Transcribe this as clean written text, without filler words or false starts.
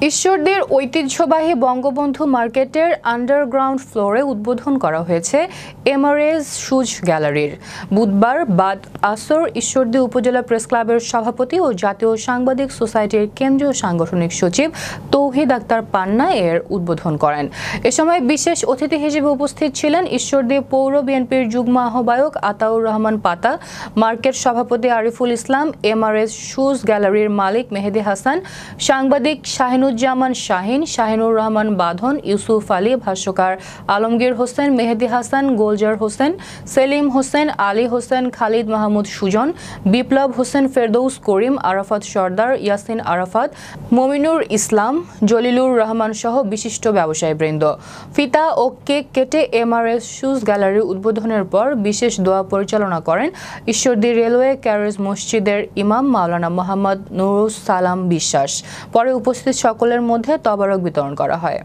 ঈশ্বরদীর ঐতিহ্যবাহী বঙ্গবন্ধু মার্কেটের আন্ডারগ্রাউন্ড ফ্লোরে উদ্বোধন করা হয়েছে এমআরএস শুজ গ্যালারির। বুধবার বাদ আসর ঈশ্বরদী উপজেলা প্রেস ক্লাবের সভাপতি ও জাতীয় সাংবাদিক সোসাইটির কেন্দ্রীয় সাংগঠনিক সচিব তৌহিদ আক্তার পান্না এর উদ্বোধন করেন। এ সময় বিশেষ অতিথি হিসেবে উপস্থিত ছিলেন ঈশ্বরদী পৌর বিএনপির যুগ্ম আহ্বায়ক আতাউর রহমান পাতা, মার্কেট সভাপতি আরিফুল ইসলাম, এমআরএস শুজ গ্যালারির মালিক মেহেদী হাসান, সাংবাদিক শাহিনুজ্জামান শাহিন, শাহিনুর রহমান বাঁধন, ইউসুফ আলী, ভাষ্যকার আলমগীর হোসেন, মেহেদী হাসান, গোলজার হোসেন, সেলিম হোসেন, আলী হোসেন, খালিদ মাহমুদ সুজন, বিপ্লব হোসেন, ফেরদৌস করিম, আরাফাত সর্দার, ইয়াসিন আরাফাত, মমিনুর ইসলাম, জলিলুর রহমান সহ বিশিষ্ট ব্যবসায়ীবৃন্দ। ফিতা ও কেক কেটে এমআরএস শুজ গ্যালারি উদ্বোধনের পর বিশেষ দোয়া পরিচালনা করেন ঈশ্বরদী রেলওয়ে ক্যারেজ মসজিদের ইমাম মাওলানা মোহাম্মদ নুরুস সালাম বিশ্বাস। পরে উপস্থিত সকলের মধ্যে তবারক বিতরণ করা হয়।